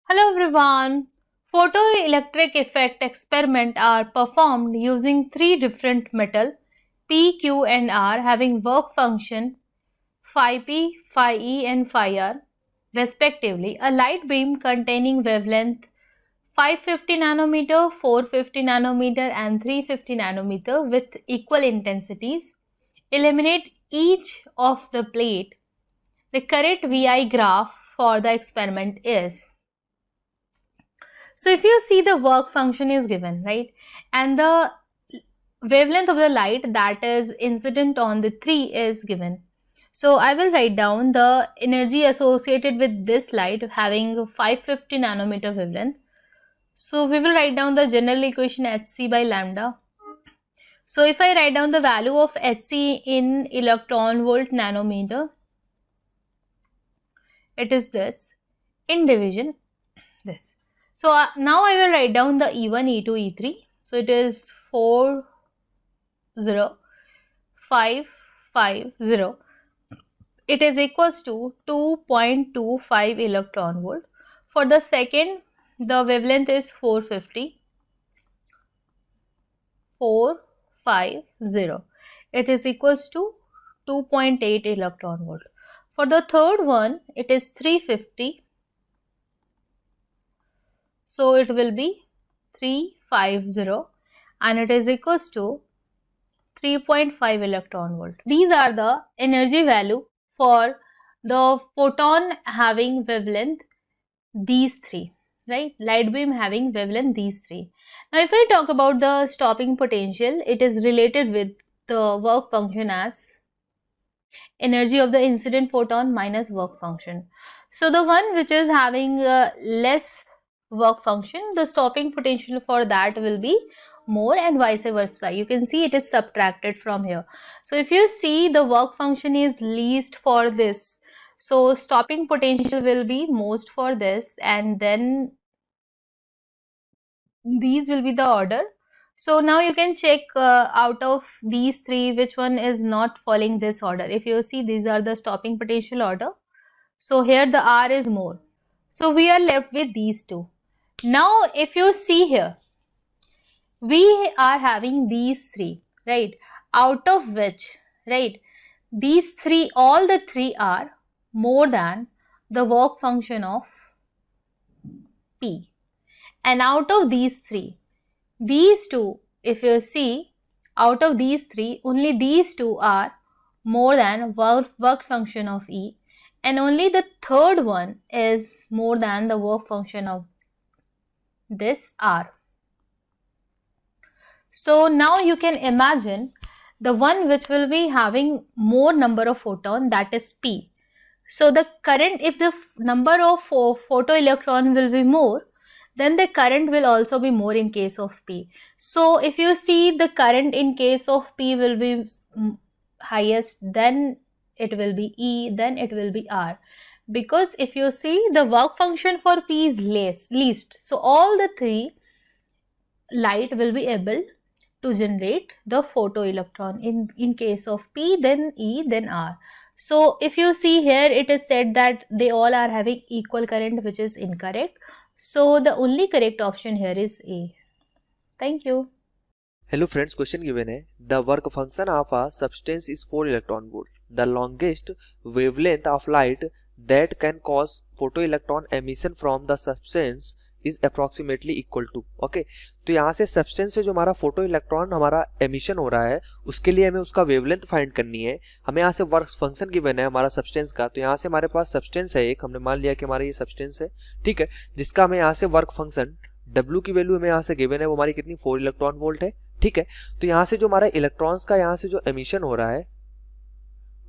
Hello everyone. Photoelectric effect experiment are performed using three different metal P, Q and R having work function phi P, phi E and phi R respectively. A light beam containing wavelength 550 nanometer, 450 nanometer and 350 nanometer with equal intensities illuminate each of the plate. The correct VI graph for the experiment is. So if you see, the work function is given, right? And the wavelength of the light that is incident on the 3 is given. So I will write down the energy associated with this light having 550 nanometer wavelength. So we will write down the general equation Hc by lambda. So if I write down the value of Hc in electron volt nanometer, it is this, in division this. So now I will write down the E1, E2, E3. So it is 40550. It is equals to 2.25 electron volt. For the second, the wavelength is 450. It is equals to 2.8 electron volt. For the third one, it is 350. So it will be 350 and it is equals to 3.5 electron volt. These are the energy value for the photon having wavelength these three, right? Light beam having wavelength these three. Now if I talk about the stopping potential, it is related with the work function as energy of the incident photon minus work function. So the one which is having less work function, the stopping potential for that will be more and vice versa. You can see it is subtracted from here. So if you see, the work function is least for this, so stopping potential will be most for this, and then these will be the order. So now you can check out of these three which one is not following this order. If you see, these are the stopping potential order. So here the R is more. So we are left with these two. Now if you see here, we are having these three, right? Out of which, right, these three, all the three are more than the work function of P. And out of these three, these two, if you see, out of these three, only these two are more than work function of E, and only the third one is more than the work function of this R. So now you can imagine the one which will be having more number of photon, that is P. So the current, if the number of photoelectron will be more, then the current will also be more in case of P. So if you see, the current in case of P will be highest, then it will be E, then it will be R. Because if you see, the work function for P is least. So all the three light will be able to generate the photoelectron. In case of P, then E, then R. So if you see here, it is said that they all are having equal current, which is incorrect. So the only correct option here is A. Thank you. Hello friends, question given है the work function of a substance is 4 electron volt. The longest wavelength of light that can cause photoelectron emission from the substance is approximately equal to. Okay तो यहाँ से substance से जो हमारा photo electron हमारा emission हो रहा है उसके लिए हमें उसका वेवलेंथ फाइंड करनी है. हमें यहाँ से वर्क फंक्शन गिवन है हमारा सब्सटेंस का. तो यहाँ से हमारे पास सब्सटेंस है एक, हमने मान लिया कि हमारा ये सब्सटेंस है, ठीक है, जिसका हमें यहाँ से वर्क फंक्शन W की वैल्यू हमें यहाँ से गिवन है, वो हमारी कितनी 4 इलेक्ट्रॉन वोल्ट है, ठीक है. तो यहाँ से जो हमारा इलेक्ट्रॉन्स का यहाँ से जो एमिशन हो रहा है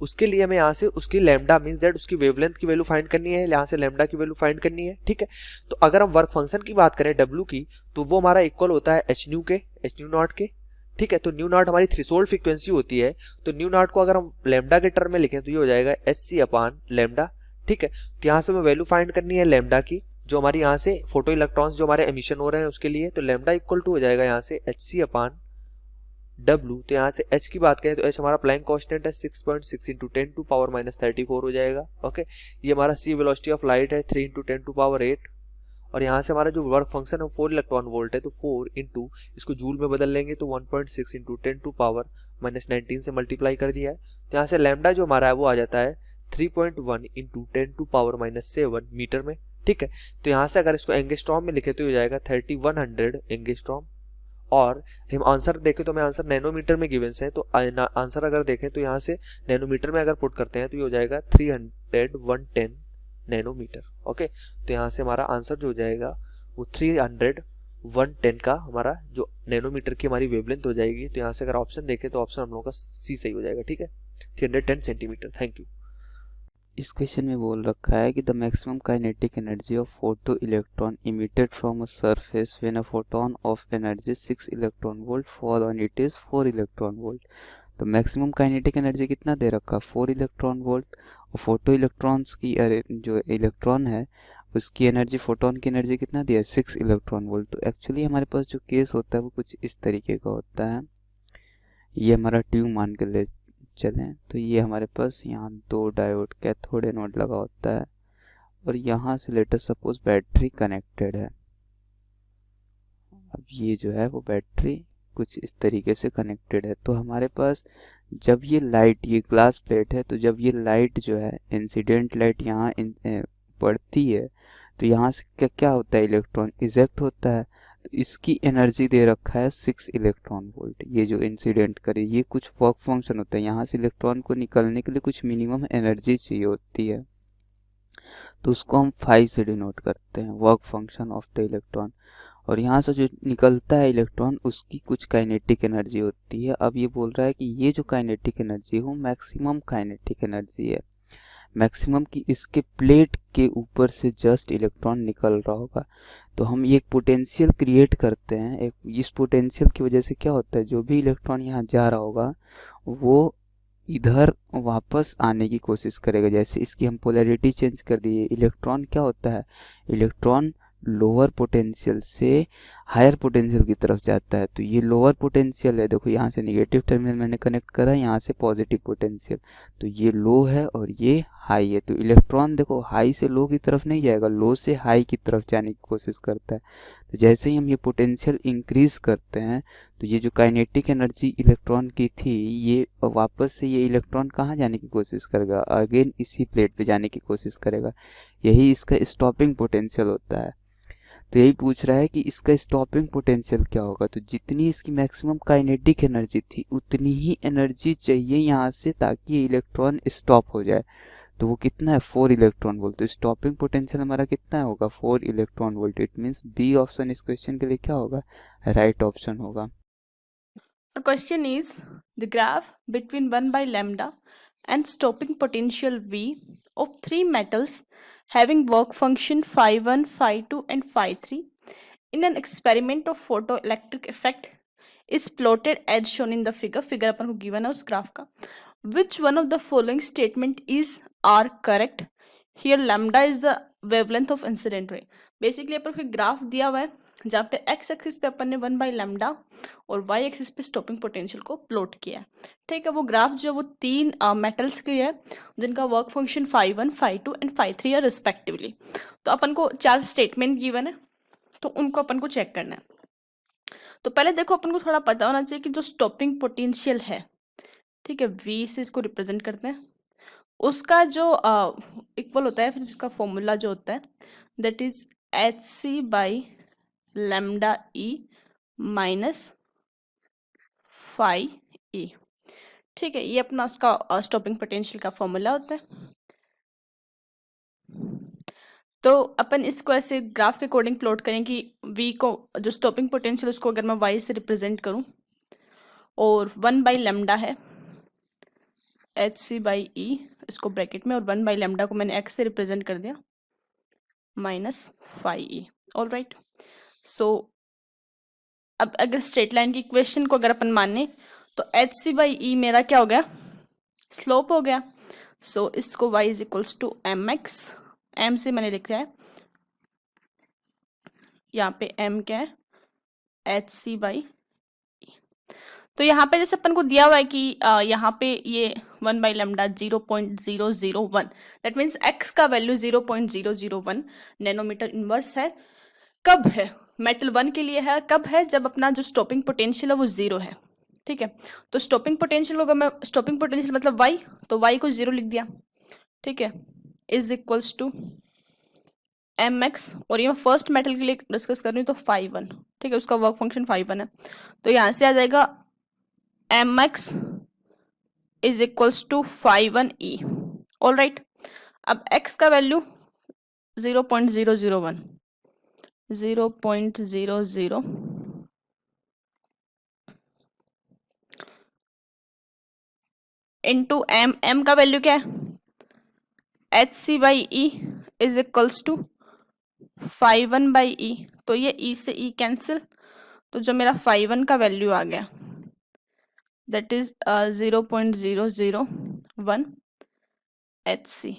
उसके लिए हमें यहाँ से उसकी लैम्डा मींस दैट उसकी वेवलेंथ की वैल्यू फाइंड करनी है, यहाँ से लैम्डा की वैल्यू फाइंड करनी है, ठीक है. तो अगर हम वर्क फंक्शन की बात करें W की, तो वो हमारा इक्वल होता है एच न्यू नॉट के, ठीक है. तो न्यू नॉट हमारी थ्रेशोल्ड फ्रीक्वेंसी होती है. तो न्यू नॉट को अगर हम लैम्डा के टर्म में लिखें तो ये हो जाएगा एच सी अपॉन लैम्डा, ठीक है. तो यहाँ से हमें वैल्यू फाइंड करनी है लैम्डा की, जो हमारी यहाँ से फोटो इलेक्ट्रॉन्स जो हमारे एमिशन हो रहे हैं उसके लिए. तो लैम्डा इक्वल टू हो जाएगा यहाँ से एच सी अपॉन W. तो यहाँ से H की बात करें तो H हमारा प्लैंक कांस्टेंट है 6.6 इंटू 10 टू पावर -34 हो जाएगा. ओके ये हमारा C वेलोसिटी ऑफ लाइट है 3 इंटू 10 टू पावर 8. और यहाँ से हमारा जो वर्क फंक्शन है 4 इलेक्ट्रॉन वोल्ट है, तो 4 इंटू इसको जूल में बदल लेंगे तो 1.6 इंटू 10⁻⁻19 से मल्टीप्लाई कर दिया है। तो यहाँ से लैम्डा जो हमारा है वो आ जाता है 3.1 इंटू 10⁻⁻7 मीटर में। ठीक है, तो यहाँ से अगर इसको एंगस्ट्रॉम में लिखे तो हो जाएगा 3100 एंगस्ट्रॉम। और हम आंसर देखें तो हमें आंसर नैनोमीटर में गिवन है, तो आंसर अगर देखें तो यहाँ से नैनोमीटर में अगर पुट करते हैं तो ये हो जाएगा 300 नैनोमीटर। ओके, तो यहाँ से हमारा आंसर जो हो जाएगा वो 300 का हमारा जो नैनोमीटर की हमारी वेवलेंथ हो जाएगी। तो यहाँ से अगर ऑप्शन देखें तो ऑप्शन हम लोगों का सी सही हो जाएगा। ठीक है, 310 सेंटीमीटर। Thank you. इस क्वेश्चन में बोल रखा है कि the maximum kinetic energy of photo electron emitted from a surface when a photon of energy 6 electron volt fall on it is 4 electron volt. तो मैक्सिमम काइनेटिक एनर्जी कितना दे रखा, 4 electron volt. और फोटो इलेक्ट्रॉन्स की जो electron है उसकी energy, photon की energy कितना दिया है, 6 इलेक्ट्रॉन वोल्ट। तो एक्चुअली हमारे पास जो केस होता है वो कुछ इस तरीके का होता है। ये हमारा ट्यूब मान के ले चलें तो ये हमारे पास यहाँ 2 डायोड कैथोड एनोड लगा होता है और यहाँ से लेटर सपोज बैटरी कनेक्टेड है। अब ये जो है वो बैटरी कुछ इस तरीके से कनेक्टेड है। तो हमारे पास जब ये लाइट, ये ग्लास प्लेट है, तो जब ये लाइट जो है इंसिडेंट लाइट यहाँ पड़ती है तो यहाँ से क्या क्या होता है, इलेक्ट्रॉन इजेक्ट होता है। तो इसकी एनर्जी दे रखा है 6 इलेक्ट्रॉन वोल्ट। ये जो इंसिडेंट करे ये कुछ वर्क फंक्शन होता है, यहाँ से इलेक्ट्रॉन को निकलने के लिए कुछ मिनिमम एनर्जी चाहिए होती है, तो उसको हम फाई से डिनोट करते हैं, work function of the electron. और यहाँ से जो निकलता है इलेक्ट्रॉन उसकी कुछ काइनेटिक एनर्जी होती है। अब ये बोल रहा है कि ये जो काइनेटिक एनर्जी हो मैक्सिमम काइनेटिक एनर्जी है, मैक्सिमम की इसके प्लेट के ऊपर से जस्ट इलेक्ट्रॉन निकल रहा होगा। तो हम ये एक पोटेंशियल क्रिएट करते हैं। एक इस पोटेंशियल की वजह से क्या होता है, जो भी इलेक्ट्रॉन यहाँ जा रहा होगा वो इधर वापस आने की कोशिश करेगा। जैसे इसकी हम पोलैरिटी चेंज कर दिए, इलेक्ट्रॉन क्या होता है, इलेक्ट्रॉन लोअर पोटेंशियल से हायर पोटेंशियल की तरफ जाता है। तो ये लोअर पोटेंशियल है, देखो यहाँ से नेगेटिव टर्मिनल मैंने कनेक्ट करा, यहाँ से पॉजिटिव पोटेंशियल, तो ये लो है और ये हाई है। तो इलेक्ट्रॉन देखो हाई से लो की तरफ नहीं जाएगा, लो से हाई की तरफ जाने की कोशिश करता है। तो जैसे ही हम ये पोटेंशियल इंक्रीज करते हैं तो ये जो काइनेटिक एनर्जी इलेक्ट्रॉन की थी ये वापस से ये इलेक्ट्रॉन कहाँ जाने की कोशिश करेगा, अगेन इसी प्लेट पे जाने की कोशिश करेगा। यही इसका स्टॉपिंग पोटेंशियल होता है। तो यही पूछ रहा है कि इसका स्टॉपिंग पोटेंशियल क्या होगा। तो जितनी इसकी मैक्सिमम काइनेटिक एनर्जी थी उतनी ही एनर्जी चाहिए यहाँ से ताकि ये इलेक्ट्रॉन स्टॉप हो जाए। तो वो कितना है, 4 इलेक्ट्रॉन वोल्ट। तो स्टॉपिंग पोटेंशियल हमारा कितना होगा, 4 electron volt. It means B option इस क्वेश्चन के लिए क्या होगा, राइट ऑप्शन होगा। Our question is the graph between 1 by lambda and stopping potential V of three metals having work function phi1, phi2 and phi3 in an experiment of photoelectric effect is plotted as shown in the figure. Figure अपन को given है उस graph का. Which one of the following statement is are correct? Here lambda is the wavelength of incident ray. Basically अपन को graph दिया हुआ है जहाँ पे एक्स एक्सिस पे अपन ने 1 बाई लैम्डा और वाई एक्सिस पे स्टॉपिंग पोटेंशियल को प्लॉट किया है। ठीक है, वो ग्राफ जो वो तीन मेटल्स के लिए है जिनका work function phi1, phi2 and phi3 है रिस्पेक्टिवली। तो अपन को 4 स्टेटमेंट गिवन है तो उनको अपन को चेक करना है। तो पहले देखो अपन को थोड़ा पता होना चाहिए कि जो स्टॉपिंग पोटेंशियल है, ठीक है, वी से इसको रिप्रेजेंट करते हैं, उसका जो इक्वल होता है, फिर इसका फॉर्मूला जो होता है that is H C by lambda E minus phi E. ठीक है, ये अपना उसका स्टॉपिंग पोटेंशियल का फॉर्मूला होता है। तो अपन इसको ऐसे ग्राफ के अकॉर्डिंग प्लॉट करें कि वी को जो स्टॉपिंग पोटेंशियल उसको अगर मैं वाई से रिप्रेजेंट करूं और 1 बाई लैम्डा है एच सी बाई ई इसको ब्रैकेट में, और 1 बाई लैम्डा को मैंने एक्स से रिप्रेजेंट कर दिया minus phi e. All right, so अब अगर स्ट्रेट लाइन की इक्वेशन को अगर अपन माने तो एच सी बाई ई मेरा क्या हो गया, स्लोप हो गया। सो इसको y is equals to M X, M से मैंने लिख रहा है, यहाँ पे m क्या है, एच सी बाई ई। तो यहाँ पे जैसे अपन को दिया हुआ है कि यहाँ पे ये 1 by lambda 0.001, that means x का वैल्यू 0.001 नैनोमीटर इनवर्स है। कब है, मेटल 1 के लिए है, कब है, जब अपना जो स्टॉपिंग पोटेंशियल है वो 0 है, ठीक है। तो स्टॉपिंग पोटेंशियल होगा, मैं स्टॉपिंग पोटेंशियल मतलब y, तो y को 0 लिख दिया, ठीक है, इज इक्वल्स टू mx, और ये मैं फर्स्ट मेटल के लिए डिस्कस कर रही हूँ तो 5 1, ठीक है, उसका वर्क फंक्शन 5 1 है, तो यहाँ से आ जाएगा mx is equals to 5 1 e। All right, अब x का वैल्यू 0.001 0.00 इंटू m का वैल्यू क्या है, hc by e is equals to 5 1 by e, तो ये e से e कैंसिल, तो जो मेरा 5 1 का वैल्यू आ गया दैट इज 0.001 hc।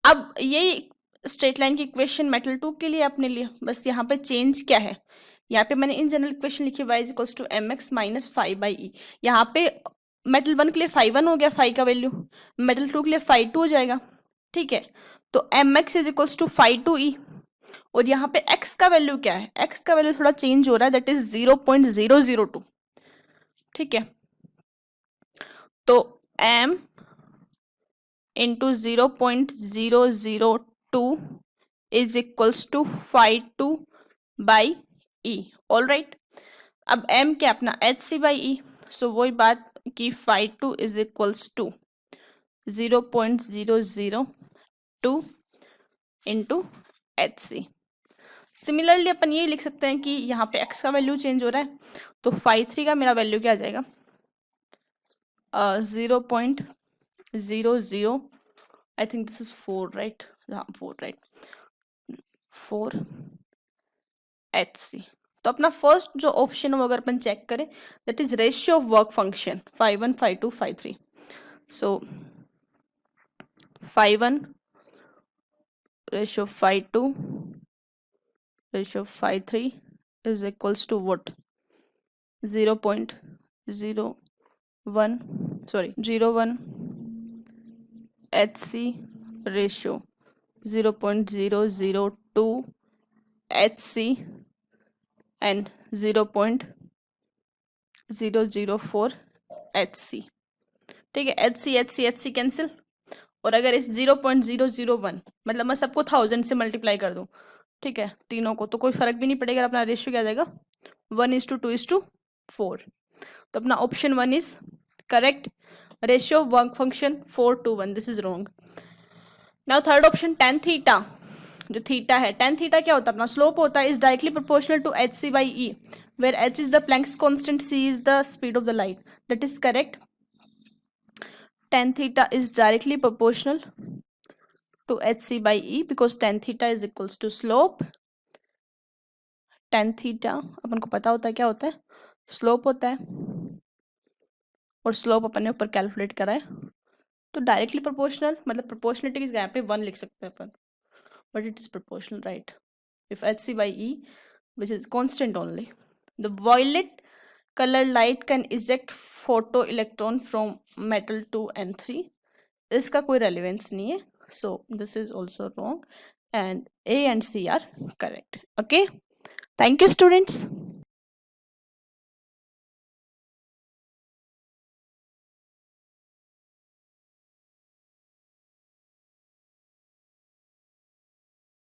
अब यही स्ट्रेट लाइन की इक्वेशन मेटल 2 के लिए अपने लिए, बस यहाँ पे चेंज क्या है, यहाँ पे मैंने इन जनरल इक्वेशन लिखी y is equals to mx minus 5 by e, यहाँ पे मेटल 1 के लिए 5 1 हो गया 5 का वैल्यू, मेटल 2 के लिए 5 2 हो जाएगा, ठीक है, तो mx is equals to 5 2 e, और यहाँ पे x का वैल्यू क्या है, x का वैल्यू थोड़ा चेंज हो रहा है दैट इज 0.002, ठीक है, तो m into 0.002 is equals to 5 2 by e। All right, अब m क्या अपना hc बाई e, सो वही बात कि 5 2 is equals to 0.002 into hc। Similarly अपन ये लिख सकते हैं कि यहाँ पे x का वैल्यू चेंज हो रहा है, तो 5 3 का मेरा वैल्यू क्या आ जाएगा, 0.00, I think this is 4 right, हाँ 4 राइट, 4 hc। तो अपना फर्स्ट जो ऑप्शन है वो अगर अपन चेक करें that is ratio of work function 5 1 5 2 5 3, so 5 1 ratio 5 2 ratio 5 3 is equals to what, 0.01 01 hc ratio 0.002 hc and 0.004 hc, ठीक है, hc कैंसिल, और अगर इस 0.001 मतलब मैं सबको 1000 से मल्टीप्लाई कर दूं, ठीक है, तीनों को, तो कोई फर्क भी नहीं पड़ेगा, अपना रेशियो क्या आ जाएगा 1:2:4, तो अपना option 1 is correct, ratio of work function 4:1, this is wrong. Now third option tan theta, जो थीटा है, tan थीटा क्या होता है, अपना स्लोप होता है, is directly proportional to hc by e, where h is the Planck's constant, c is the speed of the light, that is correct. tan theta is directly proportional to hc by e because tan theta is equals to slope, tan theta अपन को पता होता है क्या होता है, slope होता है, और स्लोप अपन ने ऊपर कैलकुलेट करा है, तो डायरेक्टली प्रोपोर्शनल मतलब प्रोपोर्शनलिटी की जगह पे 1 लिख सकते हैं अपन, but it is proportional right if hc by e which is constant only। the violet color light can eject photo electron from metal 2 and 3, इसका कोई रेलिवेंस नहीं है, so this is also wrong and A and C are correct। okay, thank you students।